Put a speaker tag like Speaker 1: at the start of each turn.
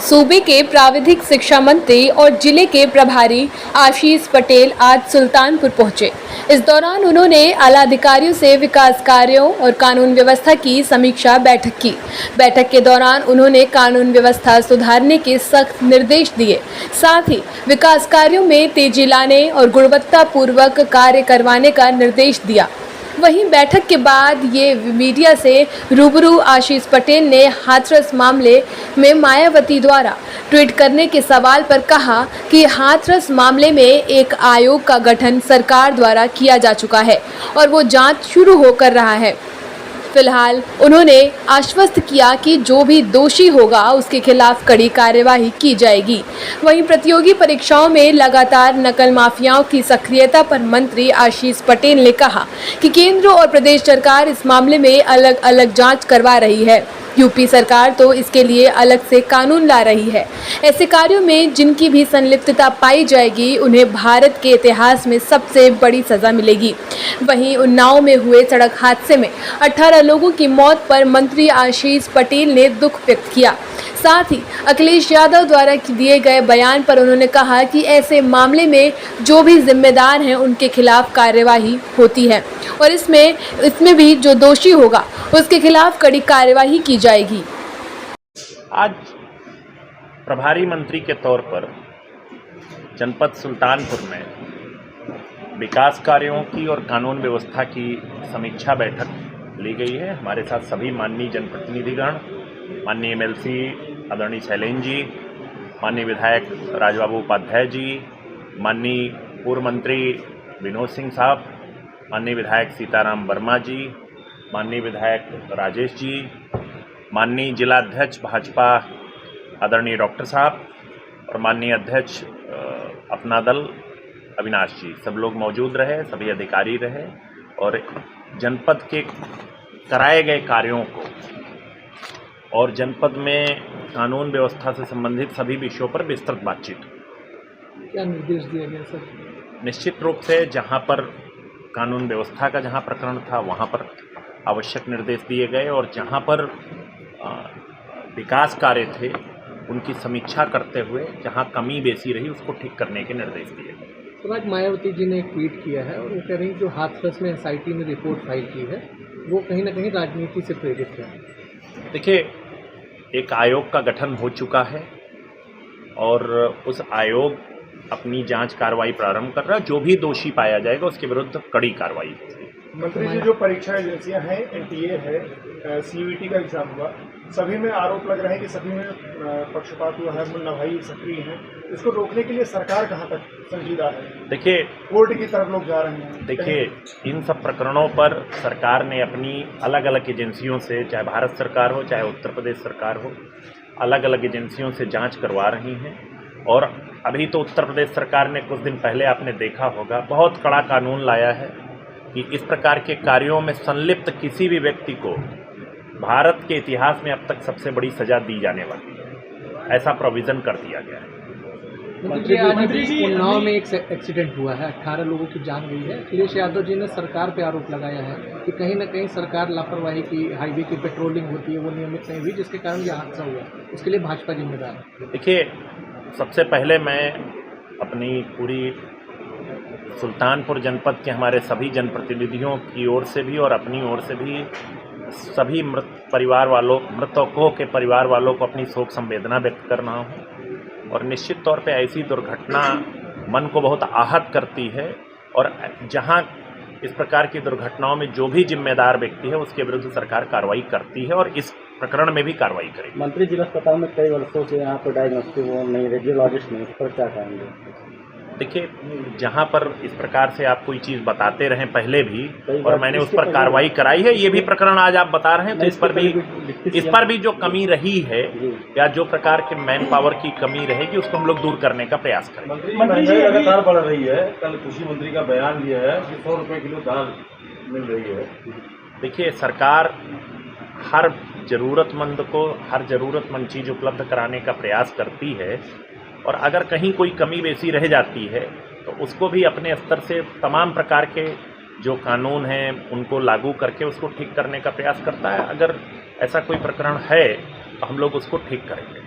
Speaker 1: सूबे के प्राविधिक शिक्षा मंत्री और जिले के प्रभारी आशीष पटेल आज सुल्तानपुर पहुंचे। इस दौरान उन्होंने आला अधिकारियों से विकास कार्यों और कानून व्यवस्था की समीक्षा बैठक की। बैठक के दौरान उन्होंने कानून व्यवस्था सुधारने के सख्त निर्देश दिए, साथ ही विकास कार्यों में तेजी लाने और गुणवत्तापूर्वक कार्य करवाने का निर्देश दिया। वहीं बैठक के बाद ये मीडिया से रूबरू आशीष पटेल ने हाथरस मामले में मायावती द्वारा ट्वीट करने के सवाल पर कहा कि हाथरस मामले में एक आयोग का गठन सरकार द्वारा किया जा चुका है और वो जांच शुरू होकर रहा है। फिलहाल उन्होंने आश्वस्त किया कि जो भी दोषी होगा उसके खिलाफ कड़ी कार्यवाही की जाएगी। वहीं प्रतियोगी परीक्षाओं में लगातार नकल माफियाओं की सक्रियता पर मंत्री आशीष पटेल ने कहा कि केंद्र और प्रदेश सरकार इस मामले में अलग अलग जांच करवा रही है। यूपी सरकार तो इसके लिए अलग से कानून ला रही है। ऐसे कार्यों में जिनकी भी संलिप्तता पाई जाएगी उन्हें भारत के इतिहास में सबसे बड़ी सजा मिलेगी। वहीं उन्नाव में हुए सड़क हादसे में 18 लोगों की मौत पर मंत्री आशीष पटेल ने दुख व्यक्त किया। साथ ही अखिलेश यादव द्वारा दिए गए बयान पर उन्होंने कहा कि ऐसे मामले में जो भी जिम्मेदार हैं उनके खिलाफ कार्यवाही होती है और इसमें भी जो दोषी होगा उसके खिलाफ कड़ी कार्यवाही की जाएगी।
Speaker 2: आज प्रभारी मंत्री के तौर पर जनपद सुल्तानपुर में विकास कार्यों की और कानून व्यवस्था की समीक्षा बैठक ली गई है। हमारे साथ सभी माननीय जनप्रतिनिधिगण, माननीय एमएलसी आदरणीय शैलेंद्र जी, माननीय विधायक राजबाबू उपाध्याय जी, माननीय पूर्व मंत्री विनोद सिंह साहब, माननीय विधायक सीताराम वर्मा जी, माननीय विधायक राजेश जी, माननीय जिला अध्यक्ष भाजपा आदरणीय डॉक्टर साहब और माननीय अध्यक्ष अपना दल अविनाश जी, सब लोग मौजूद रहे, सभी अधिकारी रहे और जनपद के कराए गए कार्यों को और जनपद में कानून व्यवस्था से संबंधित सभी विषयों पर विस्तृत बातचीत।
Speaker 3: क्या निर्देश दिया गया सर?
Speaker 2: निश्चित रूप से जहां पर कानून व्यवस्था का जहां प्रकरण था वहां पर आवश्यक निर्देश दिए गए और जहां पर विकास कार्य थे उनकी समीक्षा करते हुए जहां कमी बेसी रही उसको ठीक करने के निर्देश दिए गए।
Speaker 3: तो आज मायावती जी ने एक ट्वीट किया है और वो कह रही जो हाथरस में एसआईटी ने रिपोर्ट फाइल की है वो कहीं ना कहीं राजनीति से प्रेरित है।
Speaker 2: देखिए, एक आयोग का गठन हो चुका है और उस आयोग अपनी जांच कार्रवाई प्रारंभ कर रहा है। जो भी दोषी पाया जाएगा उसके विरुद्ध कड़ी कार्रवाई होगी।
Speaker 4: मंत्री जी, जो परीक्षा एजेंसियां हैं, एनटीए है, सीयूईटी का एग्जाम हुआ, सभी में आरोप लग रहे हैं कि सभी में पक्षपात हुआ है, मुन्नाभाई सक्रिय हैं। इसको रोकने के लिए सरकार कहां तक संजीदा है?
Speaker 2: देखिए,
Speaker 4: कोर्ट की तरफ लोग जा रहे हैं।
Speaker 2: देखिए, इन सब प्रकरणों पर सरकार ने अपनी अलग अलग एजेंसियों से, चाहे भारत सरकार हो चाहे उत्तर प्रदेश सरकार हो, अलग अलग एजेंसियों से जांच करवा रही हैं। और अभी तो उत्तर प्रदेश सरकार ने कुछ दिन पहले आपने देखा होगा बहुत कड़ा कानून लाया है कि इस प्रकार के कार्यों में संलिप्त किसी भी व्यक्ति को भारत के इतिहास में अब तक सबसे बड़ी सजा दी जाने वाली है। ऐसा प्रोविज़न कर दिया गया है।
Speaker 3: मंत्री जी, उन्नाव में एक एक्सीडेंट हुआ है, 18 लोगों की जान गई है। अखिलेश यादव जी ने सरकार पे आरोप लगाया है कि कहीं ना कहीं सरकार लापरवाही की, हाईवे की पेट्रोलिंग होती है वो नियमित नहीं हुई, जिसके कारण यह हादसा हुआ। उसके लिए भाजपा जिम्मेदार है।
Speaker 2: देखिए, सबसे पहले मैं अपनी पूरी सुल्तानपुर जनपद के हमारे सभी जनप्रतिनिधियों की ओर से भी और अपनी ओर से भी सभी मृतकों के परिवार वालों को अपनी शोक संवेदना व्यक्त कर रहा हूँ। और निश्चित तौर पे ऐसी दुर्घटना मन को बहुत आहत करती है और जहाँ इस प्रकार की दुर्घटनाओं में जो भी जिम्मेदार व्यक्ति है उसके विरुद्ध सरकार कार्रवाई करती है और इस प्रकरण में भी कार्रवाई करेगी।
Speaker 5: मंत्री, जिला अस्पताल में कई वर्षों से यहाँ पर डायग्नोस्टिक वो नहीं, रेडियोलॉजिस्ट नहीं, उस पर क्या कहेंगे?
Speaker 2: देखिए, जहाँ पर इस प्रकार से आप कोई चीज़ बताते रहें पहले भी और मैंने उस पर कार्रवाई कराई है, ये भी प्रकरण आज आप बता रहे हैं, तो इस पर भी जो कमी रही है या जो प्रकार के मैन पावर की कमी रहेगी उसको हम लोग दूर करने का प्रयास करेंगे।
Speaker 6: मंत्री जी, लगातार बढ़ रही है। कल कृषि मंत्री का बयान ये है कि 100 रुपये किलो दाल मिल रही है।
Speaker 2: देखिए, सरकार हर ज़रूरतमंद को हर ज़रूरतमंद चीज़ उपलब्ध कराने का प्रयास करती है और अगर कहीं कोई कमी बेसी रह जाती है तो उसको भी अपने स्तर से तमाम प्रकार के जो कानून हैं उनको लागू करके उसको ठीक करने का प्रयास करता है। अगर ऐसा कोई प्रकरण है तो हम लोग उसको ठीक करेंगे।